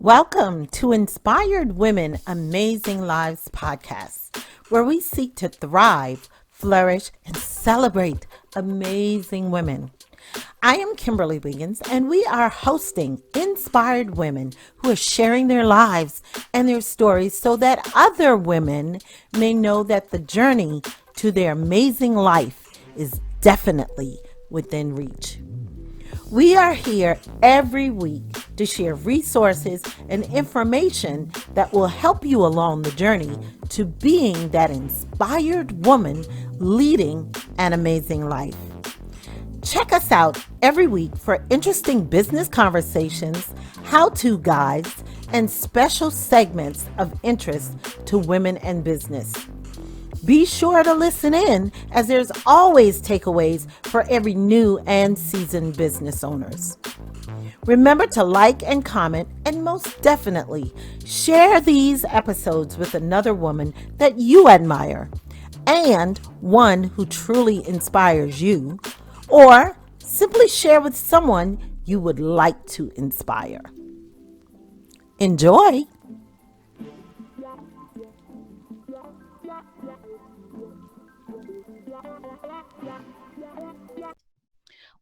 Welcome to Inspired Women Amazing Lives podcast, where we seek to thrive, flourish, and celebrate amazing women. I am Kimberly Wiggins, and we are hosting inspired women who are sharing their lives and their stories so that other women may know that the journey to their amazing life is definitely within reach. We are here every week to share resources and information that will help you along the journey to being that inspired woman leading an amazing life. Check us out every week for interesting business conversations, how-to guides, and special segments of interest to women and business. Be sure to listen in, as there's always takeaways for every new and seasoned business owners. Remember to like and comment, and most definitely share these episodes with another woman that you admire and one who truly inspires you, or simply share with someone you would like to inspire. Enjoy!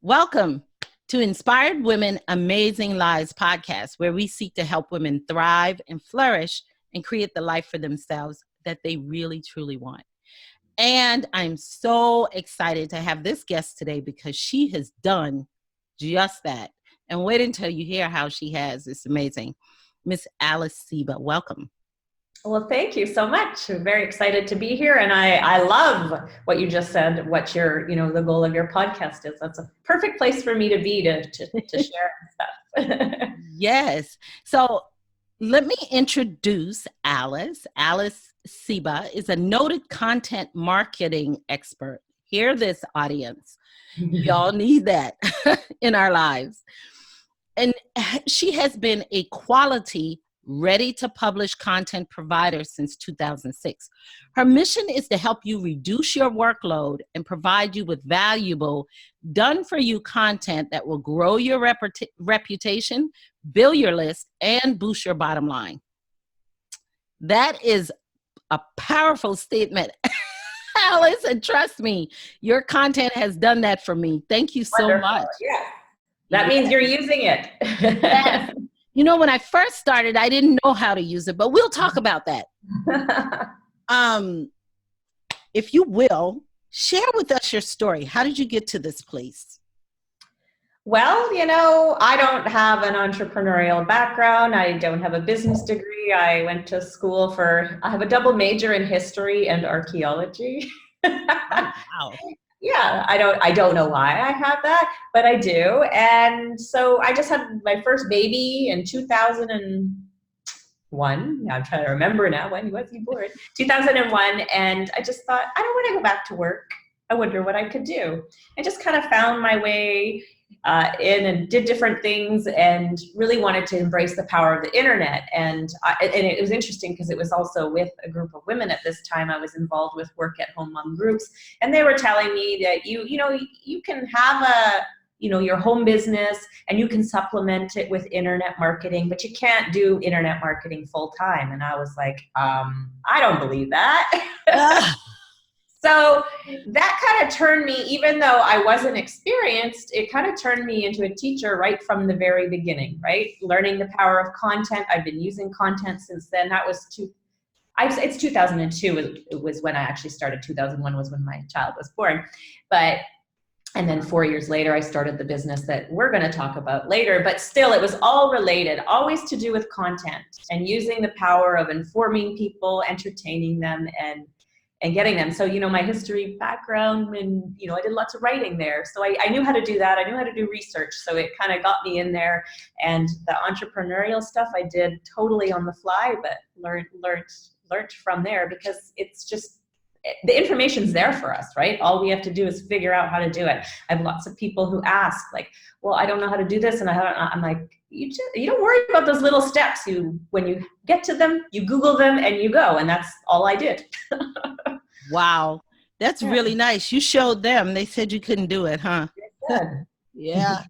Welcome to Inspired Women Amazing Lives podcast, where we seek to help women thrive and flourish and create the life for themselves that they really, truly want. And I'm so excited to have this guest today because she has done just that. And wait until you hear how she has. It's amazing. Miss Alice Seba, welcome. Well, thank you so much. I'm very excited to be here. And I love what you just said, what the goal of your podcast is. That's a perfect place for me to be to share stuff. Yes. So let me introduce Alice. Alice Seba is a noted content marketing expert. Hear this, audience. Y'all need that in our lives. And she has been a quality, ready-to-publish content provider since 2006. Her mission is to help you reduce your workload and provide you with valuable, done-for-you content that will grow your reputation, build your list, and boost your bottom line. That is a powerful statement, Alice, and trust me, your content has done that for me. Thank you so Wonderful. much. Yeah. That means you're using it. Yes. You know, when I first started, I didn't know how to use it, but we'll talk about that. If you will, share with us your story. How did you get to this place? Well, I don't have an entrepreneurial background. I don't have a business degree. I went to school I have a double major in history and archaeology. Wow. Yeah, I don't know why I have that, but I do. And so I just had my first baby in 2001. I'm trying to remember now, when was he born? 2001. And I just thought, I don't want to go back to work. I wonder what I could do. I just kind of found my way in and did different things, and really wanted to embrace the power of the internet. And it was interesting because it was also with a group of women at this time. I was involved with work at home mom groups, and they were telling me that you can have your home business and you can supplement it with internet marketing, but you can't do internet marketing full time. And I was like, I don't believe that. So that kind of turned me, even though I wasn't experienced, it kind of turned me into a teacher right from the very beginning, right? Learning the power of content. I've been using content since then. It's 2002 was when I actually started. 2001 was when my child was born. And then 4 years later, I started the business that we're going to talk about later. But still, it was all related, always to do with content and using the power of informing people, entertaining them, and getting them. So, my history background, and, I did lots of writing there. So I knew how to do that. I knew how to do research. So it kind of got me in there. And the entrepreneurial stuff I did totally on the fly, but learned from there, because it's just, the information's there for us, right? All we have to do is figure out how to do it. I have lots of people who ask, like, well, I don't know how to do this. And I'm like, you don't worry about those little steps. When you get to them, you Google them and you go. And that's all I did. Wow. That's really nice. You showed them. They said you couldn't do it, huh? Good. Yeah.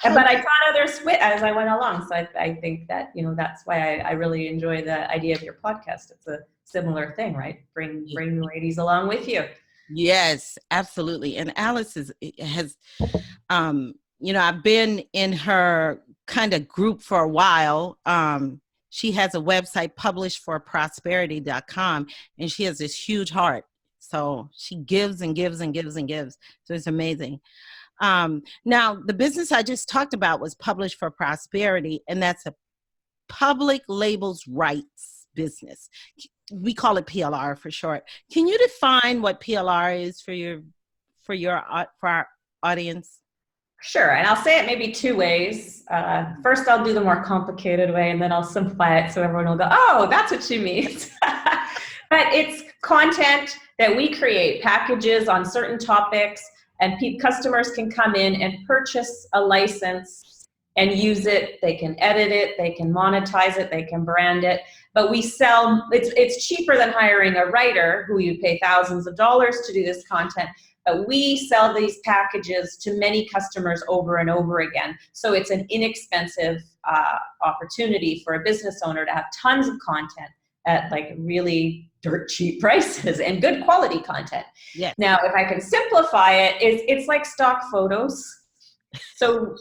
But I taught others as I went along. So I think that, that's why I really enjoy the idea of your podcast. It's a similar thing, right? Bring the ladies along with you. Yes, absolutely. And Alice has, I've been in her kind of group for a while. She has a website, publishforprosperity.com, and she has this huge heart. So she gives and gives and gives and gives. So it's amazing. Now, the business I just talked about was Publish for Prosperity, and that's a public labels rights business. We call it PLR for short. Can you define what PLR is for our audience? Sure, and I'll say it maybe two ways. First, I'll do the more complicated way, and then I'll simplify it so everyone will go, oh, that's what she means. But it's content that we create, packages on certain topics, and customers can come in and purchase a license and use it. They can edit it, they can monetize it, they can brand it. But we sell, it's cheaper than hiring a writer who you pay thousands of dollars to do this content. But we sell these packages to many customers over and over again. So it's an inexpensive opportunity for a business owner to have tons of content at like really dirt cheap prices and good quality content. Yes. Now, if I can simplify it, it's like stock photos. So,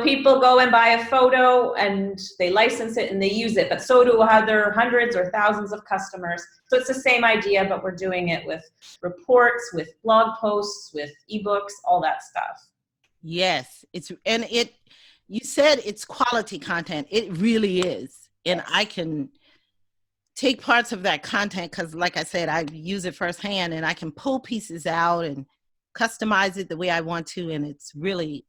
people go and buy a photo and they license it and they use it, but so do other hundreds or thousands of customers. So it's the same idea, but we're doing it with reports, with blog posts, with ebooks, all that stuff. Yes, you said it's quality content. It really is. And yes. I can take parts of that content because, like I said, I use it firsthand, and I can pull pieces out and customize it the way I want to, and it's really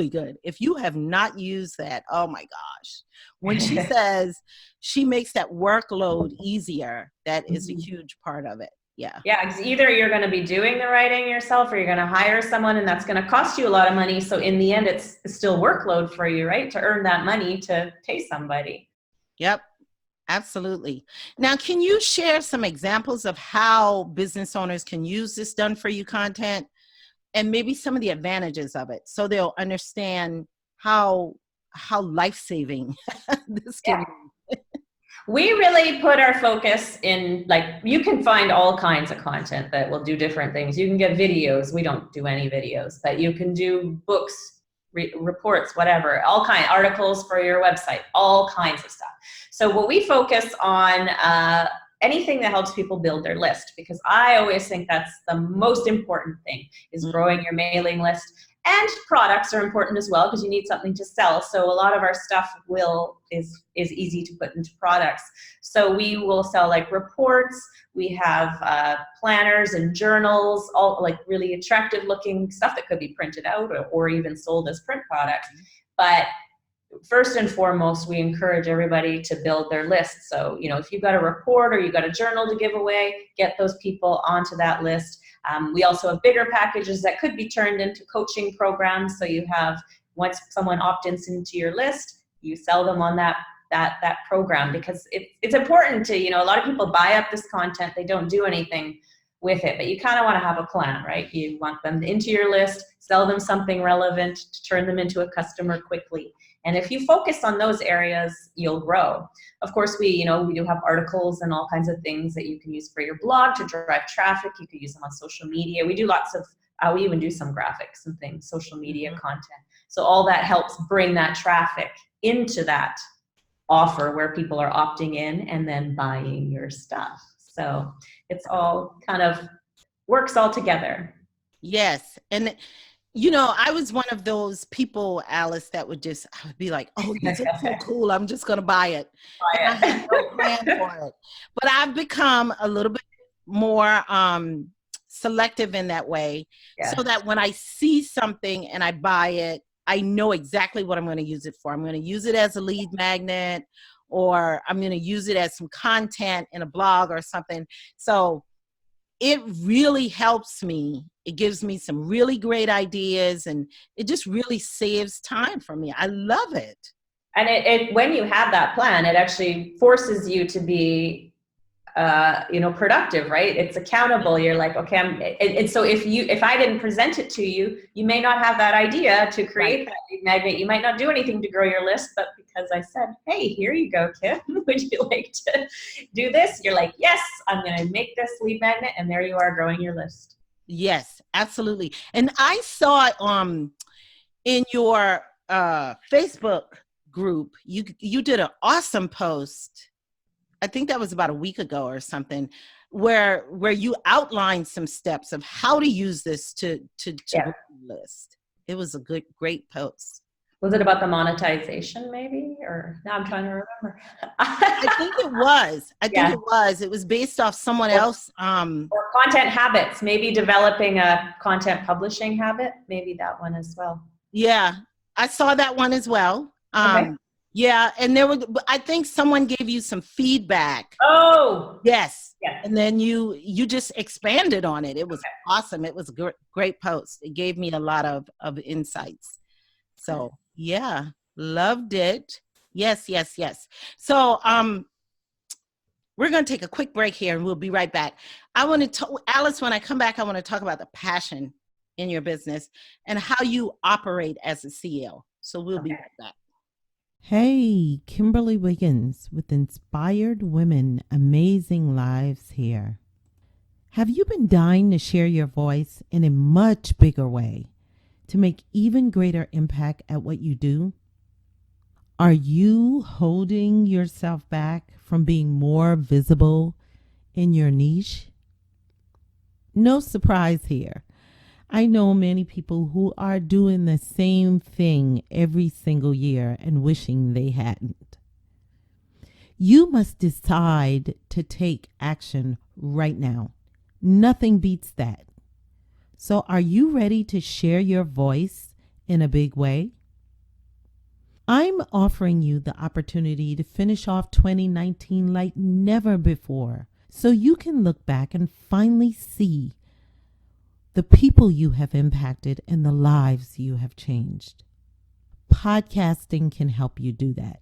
good. If you have not used that, oh my gosh. When she says she makes that workload easier, that is a huge part of it. Yeah. Yeah, because either you're going to be doing the writing yourself or you're going to hire someone, and that's going to cost you a lot of money. So in the end, it's still workload for you, right? To earn that money to pay somebody. Yep. Absolutely. Now, can you share some examples of how business owners can use this done for you content and maybe some of the advantages of it so they'll understand how life-saving this can be? We really put our focus in, you can find all kinds of content that will do different things. You can get videos. We don't do any videos, but you can do books, reports, whatever, all kinds, articles for your website, all kinds of stuff. So what we focus on, anything that helps people build their list, because I always think that's the most important thing, is growing your mailing list. And products are important as well, because you need something to sell. So a lot of our stuff is easy to put into products. So we will sell reports. We have planners and journals, all really attractive looking stuff that could be printed out or even sold as print products. But first and foremost, we encourage everybody to build their list. So, if you've got a report or you've got a journal to give away, get those people onto that list. We also have bigger packages that could be turned into coaching programs. So you have, once someone opts into your list, you sell them on that program, because it's important to, a lot of people buy up this content, they don't do anything with it, but you kind of want to have a plan, right? You want them into your list, sell them something relevant to turn them into a customer quickly. And if you focus on those areas, you'll grow. Of course, we do have articles and all kinds of things that you can use for your blog to drive traffic. You can use them on social media. We do lots of, we even do some graphics and things, social media content. So all that helps bring that traffic into that offer where people are opting in and then buying your stuff. So it's all kind of works all together. Yes. And I was one of those people, Alice, that I would be like, oh, this is so cool, I'm just going to buy it. And I had no plan for it. But I've become a little bit more selective in that way, so that when I see something and I buy it, I know exactly what I'm going to use it for. I'm going to use it as a lead magnet, or I'm going to use it as some content in a blog or something. So it really helps me. It gives me some really great ideas, and it just really saves time for me. I love it. And it when you have that plan, it actually forces you to be productive, right? It's accountable. You're like, okay, and so if I didn't present it to you, you may not have that idea to create that lead magnet. You might not do anything to grow your list, but because I said, hey, here you go, Kim, would you like to do this? You're like, yes, I'm going to make this lead magnet. And there you are, growing your list. Yes, absolutely. And I saw in your Facebook group, you did an awesome post. I think that was about a week ago or something, where you outlined some steps of how to use this to grow your list. It was a great post. Was it about the monetization maybe? Or now I'm trying to remember. I think it was. It was based off someone else. Or content habits, maybe developing a content publishing habit, maybe that one as well. Yeah, I saw that one as well. Okay. Yeah, and I think someone gave you some feedback. Oh, yes. Yeah. And then you just expanded on it. It was awesome. It was a great post. It gave me a lot of insights. So yeah, loved it. Yes. So we're going to take a quick break here and we'll be right back. I want to Alice, when I come back, I want to talk about the passion in your business and how you operate as a CEO. So we'll be right back. Hey, Kimberly Wiggins with Inspired Women, Amazing Lives here. Have you been dying to share your voice in a much bigger way to make even greater impact at what you do? Are you holding yourself back from being more visible in your niche? No surprise here. I know many people who are doing the same thing every single year and wishing they hadn't. You must decide to take action right now. Nothing beats that. So are you ready to share your voice in a big way? I'm offering you the opportunity to finish off 2019 like never before, so you can look back and finally see the people you have impacted and the lives you have changed. Podcasting can help you do that.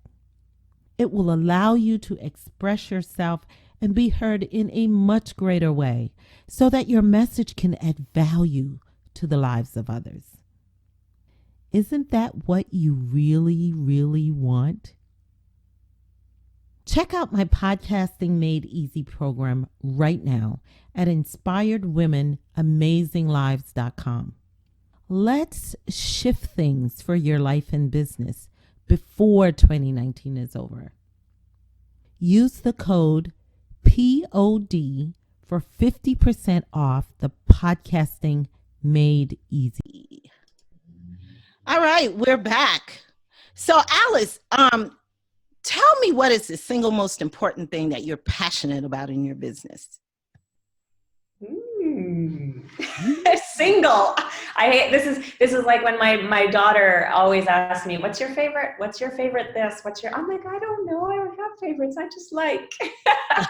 It will allow you to express yourself and be heard in a much greater way so that your message can add value to the lives of others. Isn't that what you really, really want? Check out my Podcasting Made Easy program right now at inspiredwomenamazinglives.com. Let's shift things for your life and business before 2019 is over. Use the code POD for 50% off the Podcasting Made Easy. All right, we're back. So Alice, tell me, what is the single most important thing that you're passionate about in your business? Single. I hate this is like when my daughter always asks me, what's your favorite this? I'm like, I don't know. I don't have favorites. I just like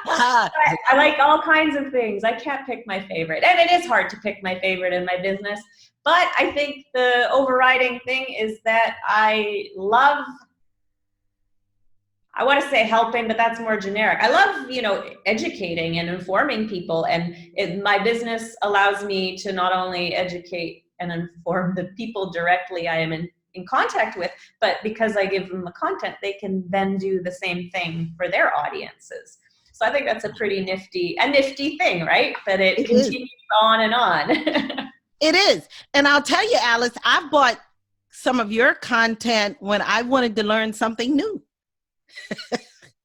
I like all kinds of things. I can't pick my favorite. And it is hard to pick my favorite in my business. But I think the overriding thing is that I want to say helping, but that's more generic. I love, educating and informing people. And my business allows me to not only educate and inform the people directly I am in contact with, but because I give them the content, they can then do the same thing for their audiences. So I think that's a pretty nifty thing, right? That it continues on and on. It is. And I'll tell you, Alice, I've bought some of your content when I wanted to learn something new.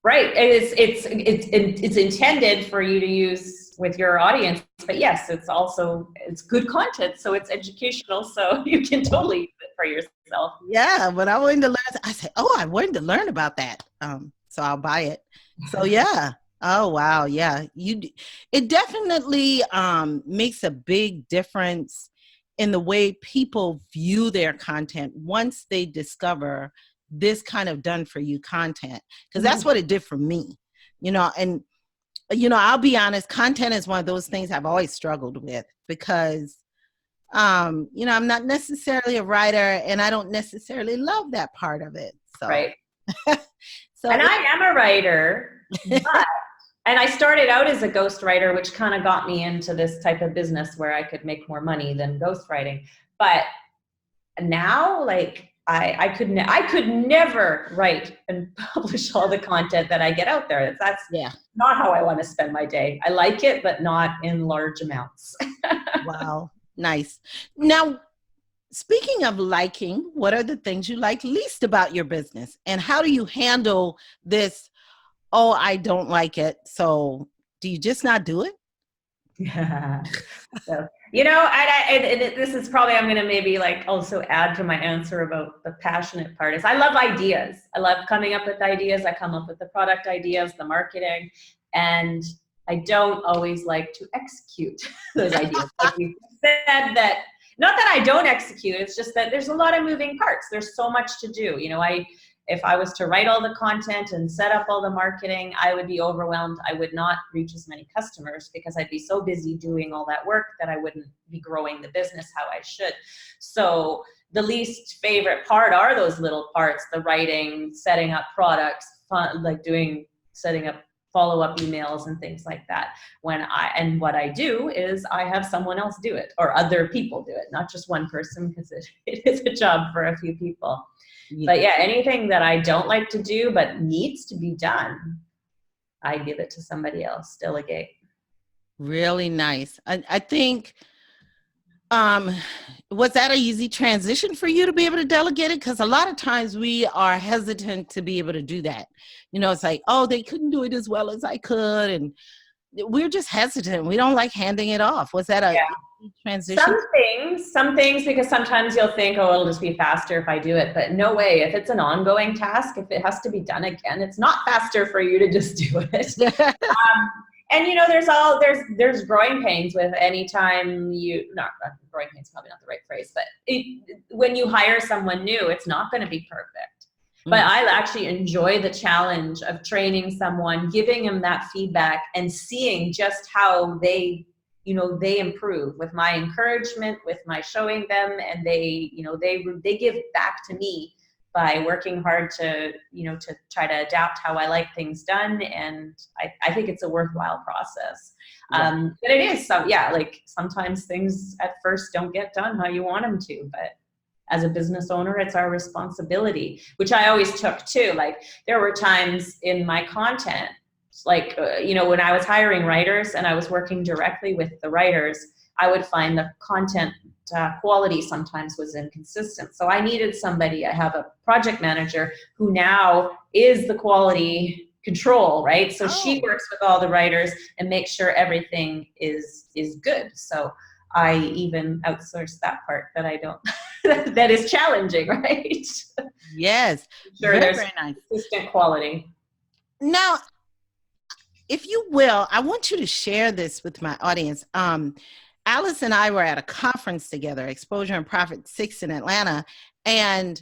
Right. It's intended for you to use with your audience, but yes, it's good content. So it's educational. So you can totally use it for yourself. Yeah. When I wanted to learn, I said, I wanted to learn about that. So I'll buy it. So yeah. Oh, wow. Yeah. It definitely makes a big difference in the way people view their content once they discover this kind of done for you content, because that's what it did for me, and, I'll be honest, content is one of those things I've always struggled with because, I'm not necessarily a writer and I don't necessarily love that part of it. So. Right. So, and I am a writer, but And I started out as a ghostwriter, which kind of got me into this type of business where I could make more money than ghostwriting. But now, like, I could never write and publish all the content that I get out there. That's Yeah. not how I want to spend my day. I like it, but not in large amounts. Wow. Nice. Now, speaking of liking, what are the things you like least about your business? And how do you handle this? Oh, I don't like it. So do you just not do it? Yeah. So, this is probably, I'm going to maybe like also add to my answer about the passionate part is I love ideas. I love coming up with ideas. I come up with the product ideas, the marketing, and I don't always like to execute those ideas. Like you said that, not that I don't execute, it's just that there's a lot of moving parts. There's so much to do. If I was to write all the content and set up all the marketing, I would be overwhelmed. I would not reach as many customers because I'd be so busy doing all that work that I wouldn't be growing the business how I should. So the least favorite part are those little parts, the writing, setting up products, setting up follow-up emails and things like that. What I do is I have someone else do it, or other people do it, not just one person, because it is a job for a few people. But yeah, anything that I don't like to do but needs to be done, I give it to somebody else, delegate. Really nice. I think, was that an easy transition for you to be able to delegate it? Because a lot of times we are hesitant to be able to do that. It's like, oh, they couldn't do it as well as I could. And we're just hesitant. We don't like handing it off. Was that a easy transition? Some things, because sometimes you'll think, oh, it'll just be faster if I do it. But no way. If it's an ongoing task, if it has to be done again, it's not faster for you to just do it. And there's growing pains with any time not growing pains, probably not the right phrase, but when you hire someone new, it's not going to be perfect. But I actually enjoy the challenge of training someone, giving them that feedback and seeing just how they improve with my encouragement, with my showing them, and they give back to me by working hard to try to adapt how I like things done. And I think it's a worthwhile process. Yeah. But it is like sometimes things at first don't get done how you want them to, but as a business owner, it's our responsibility, which I always took too. Like there were times in my content, like, when I was hiring writers and I was working directly with the writers, I would find the content quality sometimes was inconsistent. So I needed somebody. I have a project manager who now is the quality control, right? So she works with all the writers and makes sure everything is good. So I even outsource that part that I don't, that is challenging, right? Yes. Sure, there's very nice. Consistent quality. Now, if you will, I want you to share this with my audience. Alice and I were at a conference together, Exposure and Profit 6 in Atlanta, and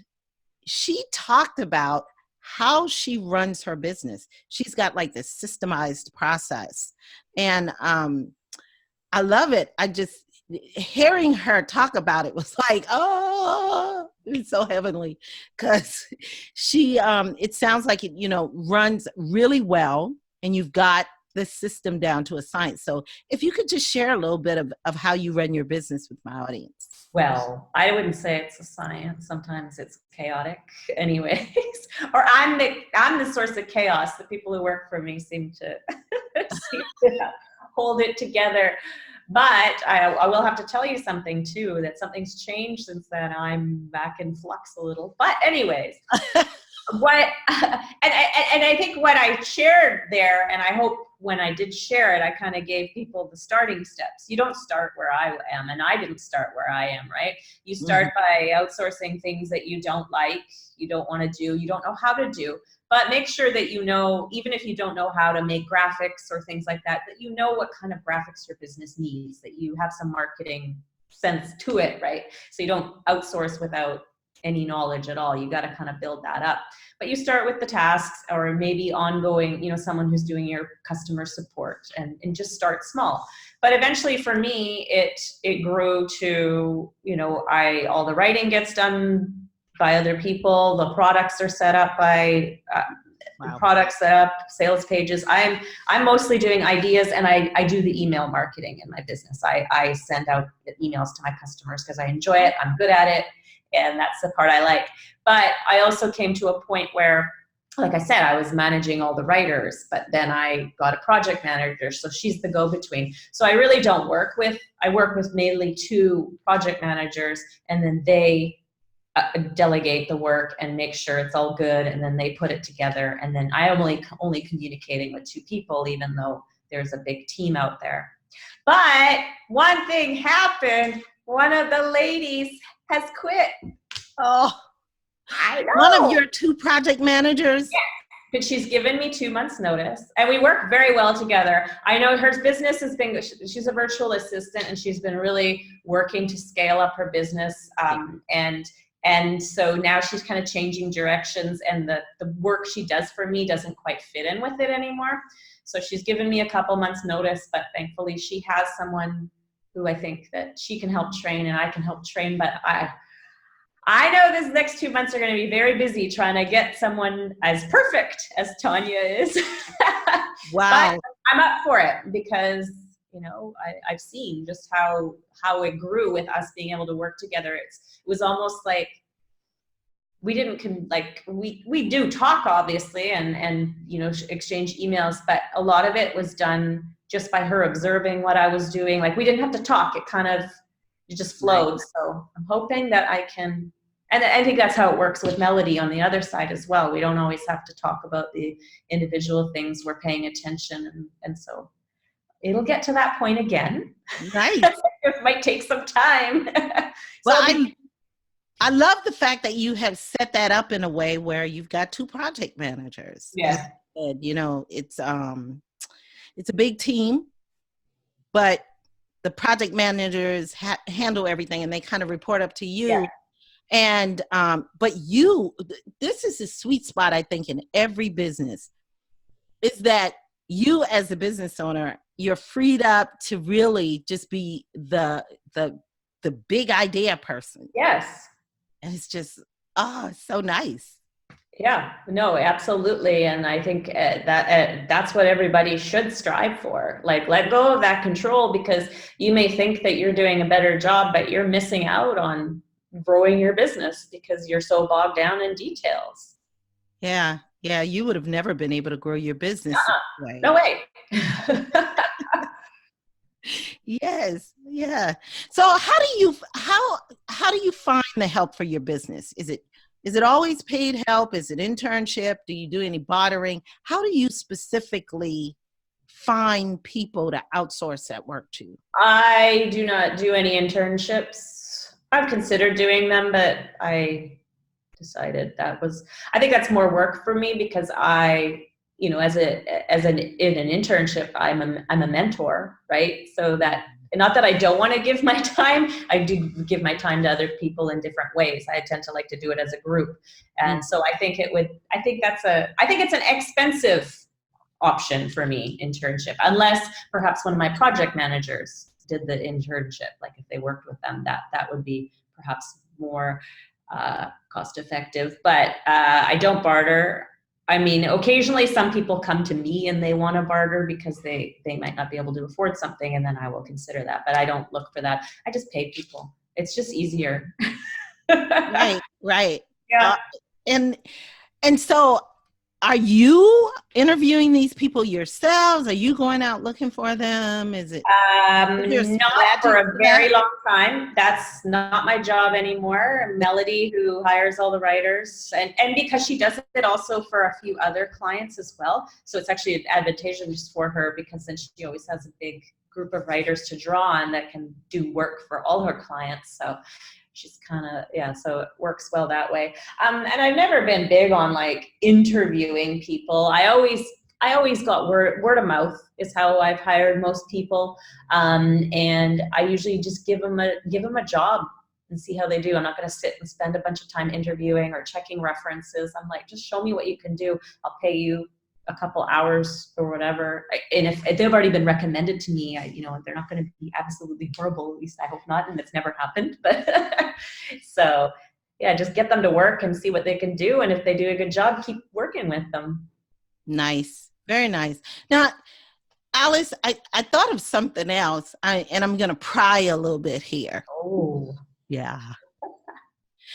she talked about how she runs her business. She's got like this systemized process, and I love it. Hearing her talk about it was like, oh, it's so heavenly, because she, it sounds like it, runs really well, and you've got the system down to a science. So if you could just share a little bit of how you run your business with my audience. Well, I wouldn't say it's a science. Sometimes it's chaotic anyways, or I'm the source of chaos. The people who work for me seem to hold it together. But I will have to tell you something too, that something's changed since then. I'm back in flux a little. But anyways, and I think what I shared there, and I hope when I did share it, I kind of gave people the starting steps. You don't start where I am, and I didn't start where I am, right? You start by outsourcing things that you don't like, you don't want to do, you don't know how to do. But make sure that even if you don't know how to make graphics or things like that, that you know what kind of graphics your business needs, that you have some marketing sense to it, right? So you don't outsource without any knowledge at all. You got to kind of build that up. But you start with the tasks, or maybe ongoing, someone who's doing your customer support, and just start small. But eventually for me, it grew to, all the writing gets done by other people. The products are set up by Wow. products set up, sales pages. I'm mostly doing ideas, and I do the email marketing in my business. I send out emails to my customers because I enjoy it. I'm good at it, and that's the part I like. But I also came to a point where, like I said, I was managing all the writers, but then I got a project manager, so she's the go-between. So I really don't I work with mainly 2 project managers, and then they delegate the work and make sure it's all good, and then they put it together, and then I am only communicating with 2 people, even though there's a big team out there. But one thing happened. One of the ladies has quit. Oh, I know. one of your 2 project managers? Yeah. But she's given me 2 months notice, and we work very well together. I know her business has been, she's a virtual assistant, and she's been really working to scale up her business. And so now she's kind of changing directions, and the work she does for me doesn't quite fit in with it anymore. So she's given me a couple months notice, but thankfully she has someone who I think that she can help train and I can help train. But I know this next 2 months are going to be very busy trying to get someone as perfect as Tanya is. Wow. But I'm up for it because, you know, I've seen just how it grew with us being able to work together. It was almost like we didn't we do talk, obviously, and you know, exchange emails, but a lot of it was done just by her observing what I was doing. Like, we didn't have to talk. It just flowed. Right. So I'm hoping that I can, and I think that's how it works with Melody on the other side as well. We don't always have to talk about the individual things. We're paying attention, and so it'll get to that point again. Nice. It might take some time. Well, I love the fact that you have set that up in a way where you've got 2 project managers. Yeah. And, you know, it's a big team, but the project managers handle everything, and they kind of report up to you. Yeah. And, but this is a sweet spot, I think, in every business, is that you as a business owner, you're freed up to really just be the big idea person. Yes. And it's just, it's so nice. Yeah, no, absolutely. And I think that's what everybody should strive for. Like, let go of that control, because you may think that you're doing a better job, but you're missing out on growing your business because you're so bogged down in details. Yeah. Yeah. You would have never been able to grow your business. Way. No way. Yes. Yeah. So how do you find the help for your business? Is it always paid help? Is it internship? Do you do any bartering? How do you specifically find people to outsource that work to? I do not do any internships. I've considered doing them, but I decided I think that's more work for me, because you know, in an internship, I'm a mentor, right? So that, not that I don't want to give my time, I do give my time to other people in different ways. I tend to like to do it as a group. And so I think it's an expensive option for me, internship, unless perhaps one of my project managers did the internship. Like, if they worked with them, that would be perhaps more cost effective. But I don't barter. I mean, occasionally some people come to me and they want to barter because they might not be able to afford something, and then I will consider that. But I don't look for that. I just pay people. It's just easier. Right. Yeah. And so, are you interviewing these people yourselves? Are you going out looking for them? Is it not for a very long time? That's not my job anymore. Melody, who hires all the writers, and because she does it also for a few other clients as well. So it's actually advantageous for her, because then she always has a big group of writers to draw on that can do work for all her clients. So she's kind of, so it works well that way. And I've never been big on like interviewing people. I always got word of mouth is how I've hired most people. And I usually just give them a job and see how they do. I'm not going to sit and spend a bunch of time interviewing or checking references. I'm like, just show me what you can do. I'll pay you a couple hours or whatever. And if they've already been recommended to me, they're not going to be absolutely horrible. At least I hope not. And it's never happened. But so yeah, just get them to work and see what they can do. And if they do a good job, keep working with them. Nice. Very nice. Now, Alice, I thought of something else, and I'm going to pry a little bit here. Oh. Yeah.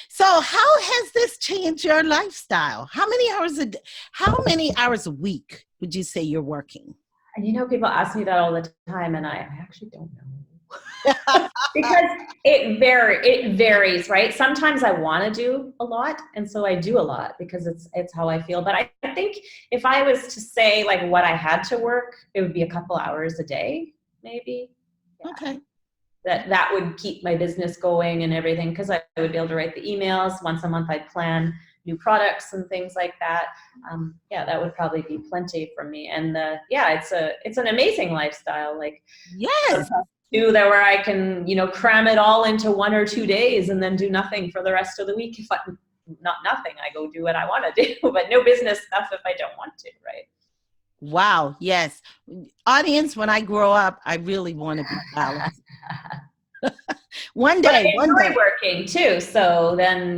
So, how has this changed your lifestyle? How many hours a week would you say you're working? And people ask me that all the time, and I actually don't know. Because it varies, right? Sometimes I want to do a lot, and so I do a lot because it's how I feel. But I think if I was to say like what I had to work, it would be a couple hours a day, maybe. Yeah. Okay. That would keep my business going and everything, because I would be able to write the emails once a month. I'd plan new products and things like that. Yeah, that would probably be plenty for me. And it's an amazing lifestyle. Like, Yes. do that where I can cram it all into 1 or 2 days and then do nothing for the rest of the week. If I'm not nothing, I go do what I want to do, but no business stuff if I don't want to, right? Wow. Yes. Audience, when I grow up, I really want to be Alice. One But I day, one enjoy day. working too. So then,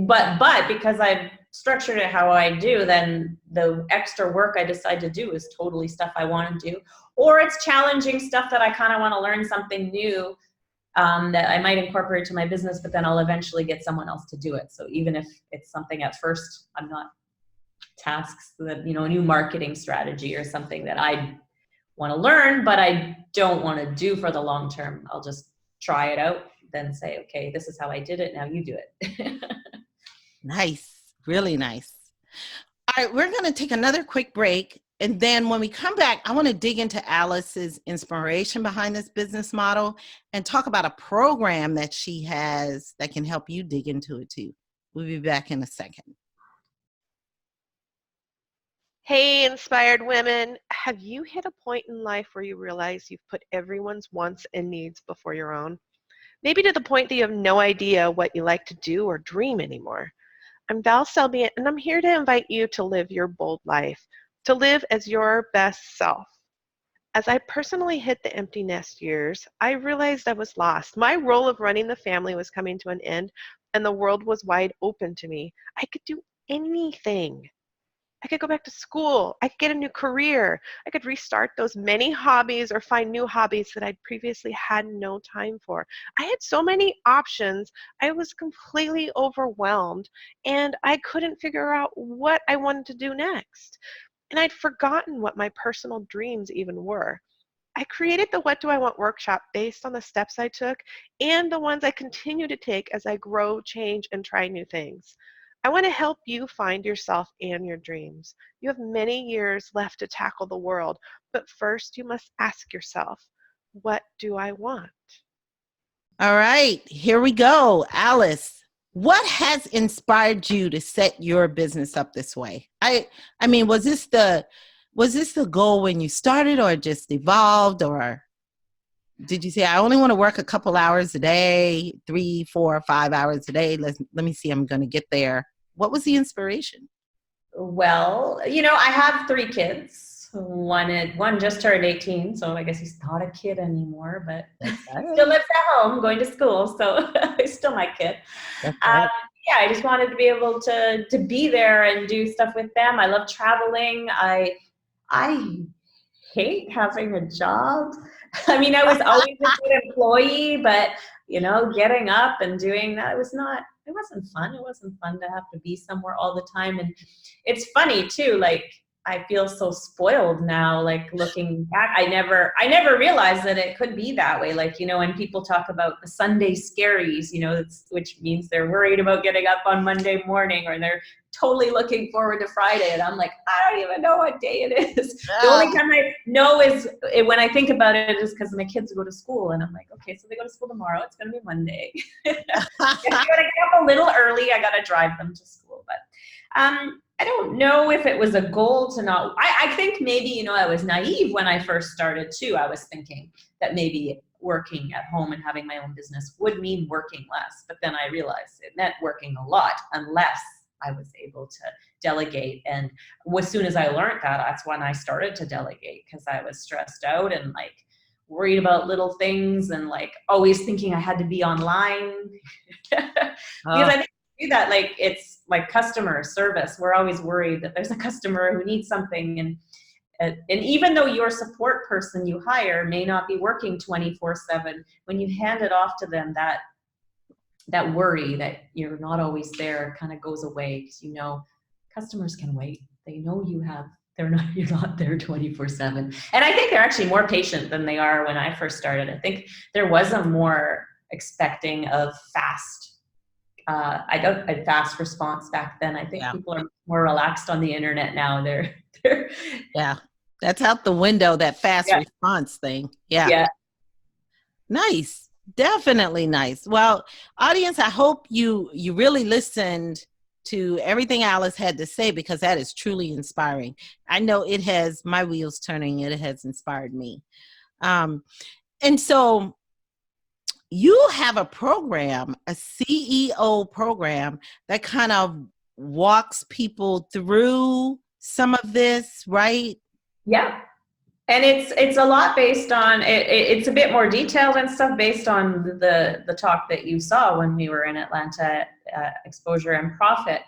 but because I've structured it how I do, then the extra work I decide to do is totally stuff I want to do, or it's challenging stuff that I kind of want to learn something new, that I might incorporate to my business, but then I'll eventually get someone else to do it. So even if it's something at first, I'm not tasks that, a new marketing strategy or something that I want to learn, but I don't want to do for the long term. I'll just try it out, then say, okay, this is how I did it. Now you do it. Nice. Really nice. All right. We're going to take another quick break. And then when we come back, I want to dig into Alice's inspiration behind this business model and talk about a program that she has that can help you dig into it too. We'll be back in a second. Hey, inspired women, have you hit a point in life where you realize you've put everyone's wants and needs before your own? Maybe to the point that you have no idea what you like to do or dream anymore. I'm Val Selby, and I'm here to invite you to live your bold life, to live as your best self. As I personally hit the empty nest years, I realized I was lost. My role of running the family was coming to an end, and the world was wide open to me. I could do anything. I could go back to school. I could get a new career. I could restart those many hobbies or find new hobbies that I'd previously had no time for. I had so many options. I was completely overwhelmed, and I couldn't figure out what I wanted to do next. And I'd forgotten what my personal dreams even were. I created the What Do I Want workshop based on the steps I took and the ones I continue to take as I grow, change, and try new things. I want to help you find yourself and your dreams. You have many years left to tackle the world, but first you must ask yourself, what do I want? All right, here we go. Alice, what has inspired you to set your business up this way? I mean, was this the goal when you started, or just evolved, or did you say I only want to work a couple hours a day, 3, 4, 5 hours a day? Let me see, I'm going to get there. What was the inspiration? Well, I have 3 kids. One just turned 18, so I guess he's not a kid anymore, but still lives at home going to school, so he's still my kid. Yeah, I just wanted to be able to be there and do stuff with them. I love traveling. I hate having a job. I mean, I was always a good employee, but getting up and doing that, it wasn't fun. It wasn't fun to have to be somewhere all the time. And it's funny too, like I feel so spoiled now, like looking back. I never realized that it could be that way. Like, when people talk about the Sunday scaries, which means they're worried about getting up on Monday morning, or they're totally looking forward to Friday. And I'm like, I don't even know what day it is. The only time I know is when I think about it is because my kids go to school, and I'm like, okay, so they go to school tomorrow. It's going to be Monday. I got to get up a little early. I got to drive them to school. But I don't know if it was a goal to not, I think maybe, I was naive when I first started too. I was thinking that maybe working at home and having my own business would mean working less. But then I realized it meant working a lot unless I was able to delegate. And as soon as I learned that, that's when I started to delegate, because I was stressed out and like worried about little things and like always thinking I had to be online. Because I think do that, like it's like customer service. We're always worried that there's a customer who needs something, and even though your support person you hire may not be working 24/7, when you hand it off to them, that worry that you're not always there kind of goes away, because you know customers can wait. They know you're not there 24/7. And I think they're actually more patient than they are when I first started. I think there was a more expecting of a fast response back then. I think people are more relaxed on the internet now. They're Yeah. That's out the window, that fast response thing. Yeah. Nice. Definitely nice. Well, audience, I hope you really listened to everything Alice had to say, because that is truly inspiring. I know it has my wheels turning. It has inspired me. And so you have a program, a CEO program that kind of walks people through some of this, right? Yeah. And it's a lot based on it's a bit more detailed and stuff based on the talk that you saw when we were in Atlanta, exposure and profit.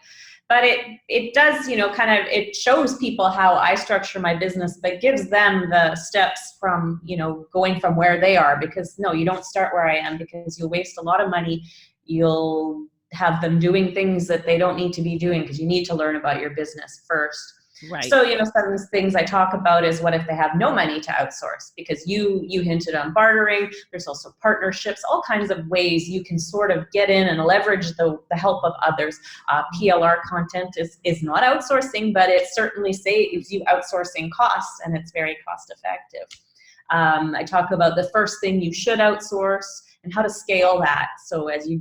But it does, it shows people how I structure my business, but gives them the steps from, going from where they are. Because no, you don't start where I am, because you'll waste a lot of money. You'll have them doing things that they don't need to be doing, because you need to learn about your business first. Right. So, some of the things I talk about is, what if they have no money to outsource? Because you hinted on bartering. There's also partnerships, all kinds of ways you can sort of get in and leverage the help of others. PLR content is not outsourcing, but it certainly saves you outsourcing costs, and it's very cost effective. I talk about the first thing you should outsource and how to scale that. So as you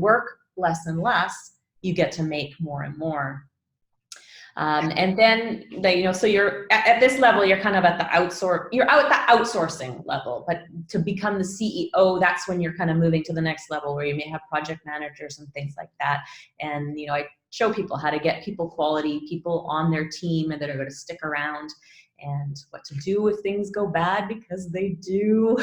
work less and less, you get to make more and more. And then, so you're at this level, you're kind of at you're out at the outsourcing level, but to become the CEO, that's when you're kind of moving to the next level, where you may have project managers and things like that. And, I show people how to get quality people on their team and that are going to stick around, and what to do if things go bad, because they do.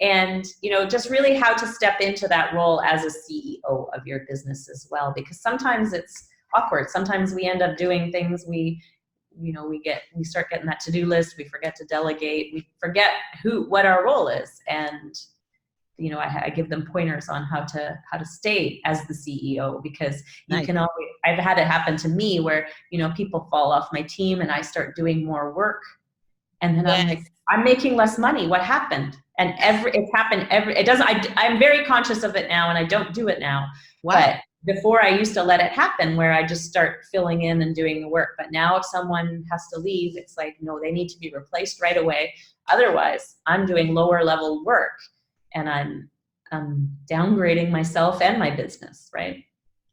And, just really how to step into that role as a CEO of your business as well, because sometimes it's awkward. Sometimes we end up doing things, we start getting that to-do list, we forget to delegate, we forget what our role is. And, I give them pointers on how to stay as the CEO, because you can always, I've had it happen to me where, people fall off my team and I start doing more work. And then I'm like, I'm making less money. What happened? And I'm very conscious of it now, and I don't do it now. Wow. But before, I used to let it happen, where I just start filling in and doing the work. But now if someone has to leave, it's like, no, they need to be replaced right away. Otherwise, I'm doing lower level work, and I'm downgrading myself and my business, right?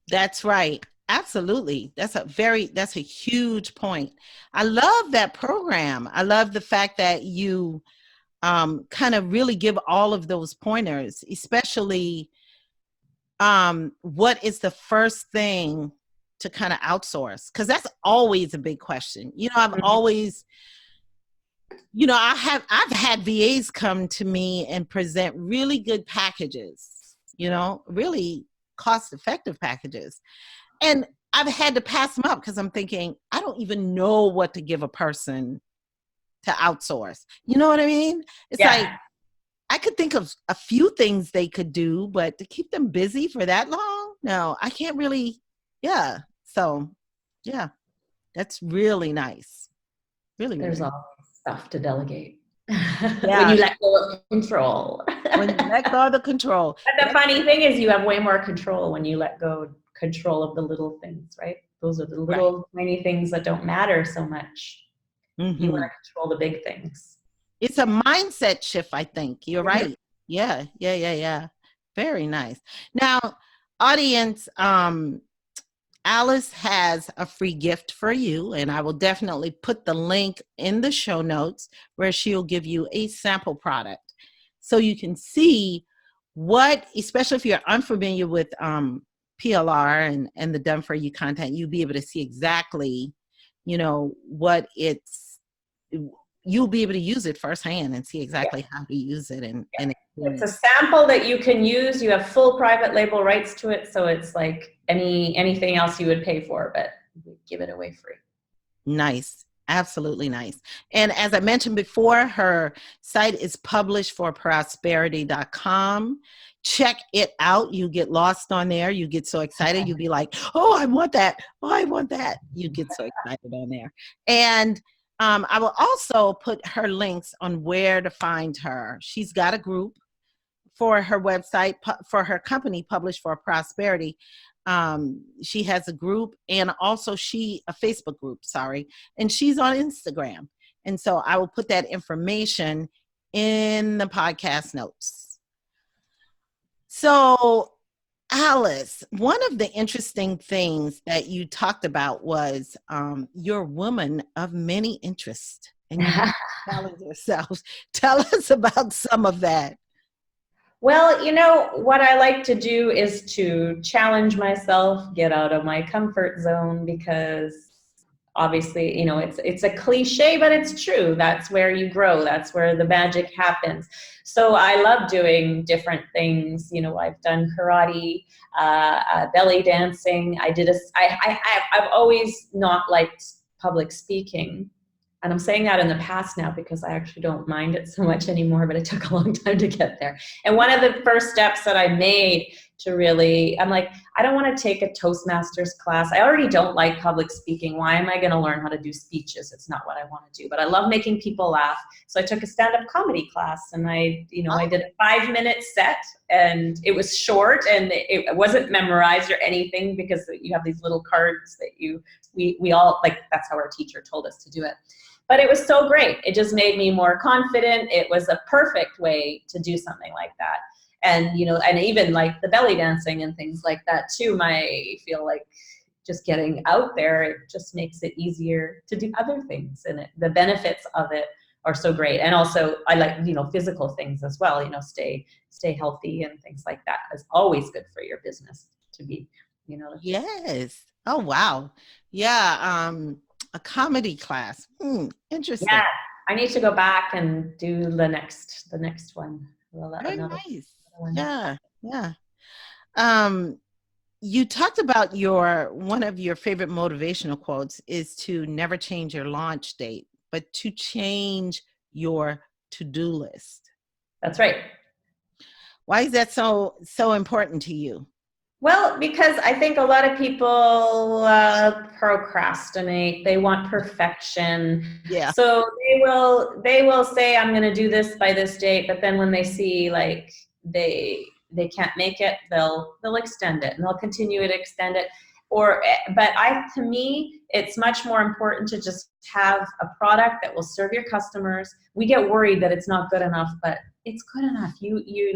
That's right. Absolutely. That's a huge point. I love that program. I love the fact that you kind of really give all of those pointers, especially what is the first thing to kind of outsource? Because that's always a big question. I've always, I've had VAs come to me and present really good packages, really cost-effective packages. And I've had to pass them up, because I'm thinking, I don't even know what to give a person to outsource. You know what I mean? It's like, I could think of a few things they could do, but to keep them busy for that long, no, I can't really. Yeah. So, yeah, that's really nice. Really, really There's nice. all stuff to delegate. When you let go of control. When you let go of the control. But the funny thing is, you have way more control when you let go control of the little things, right? Those are the little tiny things that don't matter so much. Mm-hmm. You want to control the big things. It's a mindset shift, I think. You're right. Yeah. Very nice. Now, audience, Alice has a free gift for you, and I will definitely put the link in the show notes, where she'll give you a sample product, so you can see what, especially if you're unfamiliar with PLR and the done for you content, you'll be able to see exactly, what you'll be able to use it firsthand and see exactly how to use it and It's a experience. sample that you can use. You have full private label rights to it, so it's like anything else you would pay for, but we give it away free. Nice. Absolutely nice. And as I mentioned before, her site is publishforprosperity.com. Check it out. You get lost on there. You get so excited. You'll be like, oh, I want that. Oh, I want that. You get so excited on there. And I will also put her links on where to find her. She's got a group for her website, for her company, Publish for Prosperity. She has a group and also a Facebook group, and she's on Instagram. And so I will put that information in the podcast notes. So Alice, one of the interesting things that you talked about was you're a woman of many interests, and you challenge yourselves. Tell us about some of that. Well, what I like to do is to challenge myself, get out of my comfort zone, because obviously, it's a cliche, but it's true. That's where you grow. That's where the magic happens. So I love doing different things. I've done karate, belly dancing. I've always not liked public speaking. And I'm saying that in the past now because I actually don't mind it so much anymore, but it took a long time to get there. And one of the first steps that I made to really, I'm like, I don't want to take a Toastmasters class. I already don't like public speaking. Why am I going to learn how to do speeches? It's not what I want to do, but I love making people laugh. So I took a stand-up comedy class, and I did a 5-minute set, and it was short, and it wasn't memorized or anything, because you have these little cards that we all, like, that's how our teacher told us to do it. But it was so great. It just made me more confident. It was a perfect way to do something like that. And, and even like the belly dancing and things like that too, I feel like just getting out there, it just makes it easier to do other things. And the benefits of it are so great. And also I like, physical things as well, stay healthy and things like that is always good for your business to be, Yes. Oh, wow. Yeah. A comedy class. Interesting. Yeah, I need to go back and do the next one. Very nice. Yeah, yeah. You talked about one of your favorite motivational quotes is to never change your launch date, but to change your to-do list. That's right. Why is that so important to you? Well, because I think a lot of people procrastinate. They want perfection. Yeah. So they will say, I'm going to do this by this date, but then when they see like they can't make it, they'll extend it, and they'll continue to extend it. But to me, it's much more important to just have a product that will serve your customers. We get worried that it's not good enough, but it's good enough. You're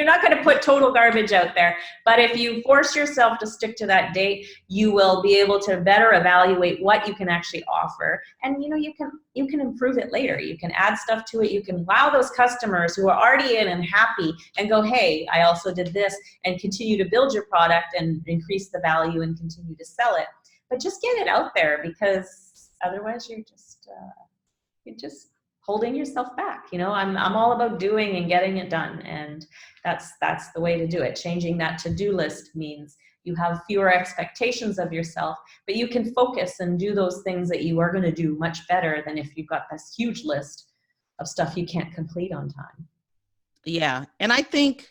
not going to put total garbage out there, but if you force yourself to stick to that date, you will be able to better evaluate what you can actually offer, and you can improve it later. You can add stuff to it. You can wow those customers who are already in and happy, and go, hey, I also did this, and continue to build your product and increase the value and continue to sell it. But just get it out there, because otherwise you're just holding yourself back. I'm all about doing and getting it done, and that's the way to do it. Changing that to-do list means you have fewer expectations of yourself, but you can focus and do those things that you are going to do much better than if you've got this huge list of stuff you can't complete on time. Yeah, and I think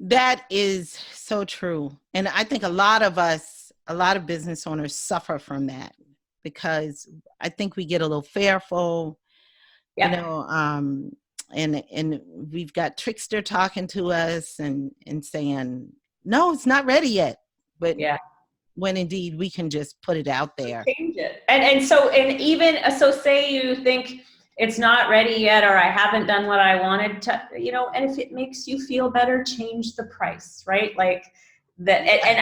that is so true. And I think a lot of business owners suffer from that, because I think we get a little fearful. Yeah. And we've got trickster talking to us and saying, no, it's not ready yet. But yeah, when indeed we can just put it out there. Change it. And so say you think it's not ready yet, or I haven't done what I wanted to, and if it makes you feel better, change the price, right? Like that. And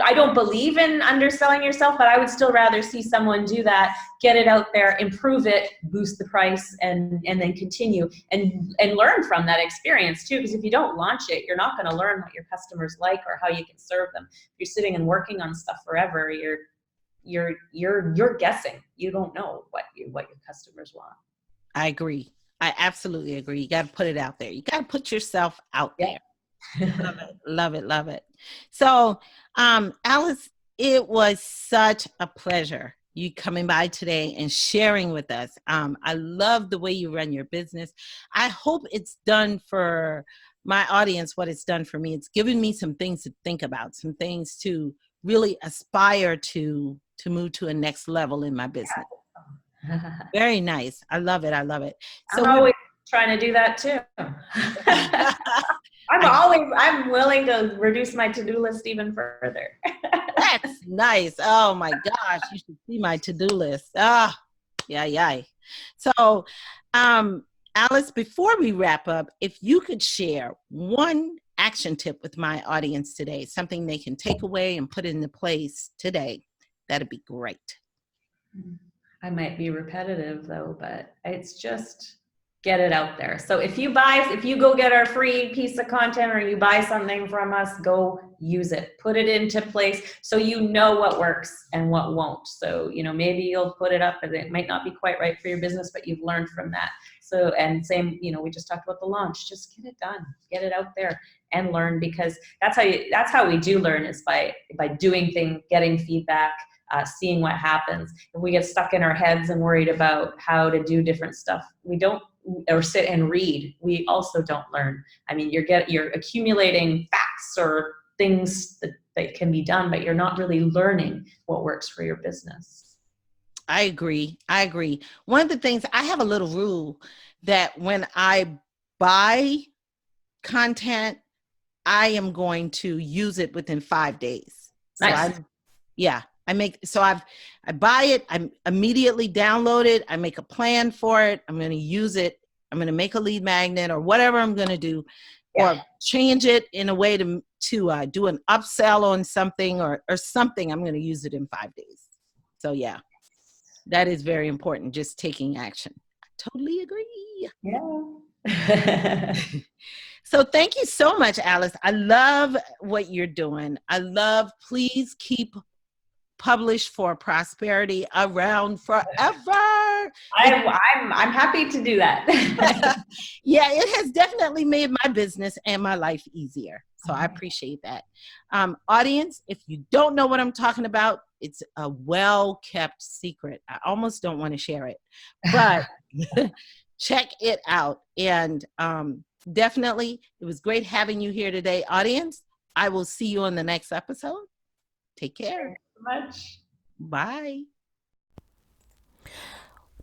I don't believe in underselling yourself, but I would still rather see someone do that, get it out there, improve it, boost the price, and then continue and learn from that experience too. Because if you don't launch it, you're not going to learn what your customers like or how you can serve them. If you're sitting and working on stuff forever, you're you're guessing. You don't know what your customers want. I agree. I absolutely agree. You got to put it out there. You got to put yourself out there. Love it. Love it. Love it. So, Alice, it was such a pleasure you coming by today and sharing with us. I love the way you run your business. I hope it's done for my audience what it's done for me. It's given me some things to think about, some things to really aspire to move to a next level in my business. Very nice. I love it. I love it. So I'm always trying to do that too. I'm willing to reduce my to-do list even further. That's nice. Oh my gosh, you should see my to-do list. Yeah. So, Alice, before we wrap up, if you could share one action tip with my audience today, something they can take away and put into place today, that'd be great. I might be repetitive though, but it's just get it out there. So if you go get our free piece of content or you buy something from us, go use it, put it into place so you know what works and what won't. So, maybe you'll put it up and it might not be quite right for your business, but you've learned from that. So, and same, we just talked about the launch, just get it done, get it out there and learn, because that's how we do learn, is by doing things, getting feedback, seeing what happens. If we get stuck in our heads and worried about how to do different stuff, we don't, or sit and read, we also don't learn. I mean, you're accumulating facts or things that can be done, but you're not really learning what works for your business. I agree. One of the things, I have a little rule that when I buy content, I am going to use it within 5 days. So nice. I buy it, I immediately download it, I make a plan for it, I'm going to use it, I'm going to make a lead magnet or whatever I'm going to do, or change it in a way to do an upsell on something or something. I'm going to use it in 5 days. So yeah, that is very important, just taking action. I totally agree. Yeah. So thank you so much, Alice. I love what you're doing. Please keep Publish for Prosperity around forever. I'm happy to do that. Yeah, it has definitely made my business and my life easier. So I appreciate that. Audience, if you don't know what I'm talking about, it's a well-kept secret. I almost don't want to share it, but check it out. And definitely, it was great having you here today, audience. I will see you on the next episode. Take care. Much. Bye.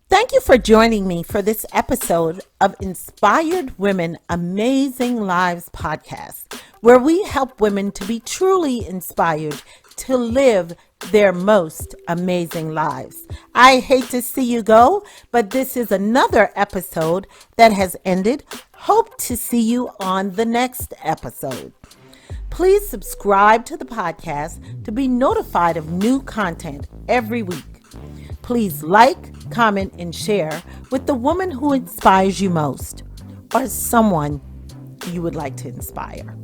Thank you for joining me for this episode of Inspired Women Amazing Lives podcast, where we help women to be truly inspired to live their most amazing lives. I hate to see you go, but this is another episode that has ended. Hope to see you on the next episode. Please subscribe to the podcast to be notified of new content every week. Please like, comment, and share with the woman who inspires you most or someone you would like to inspire.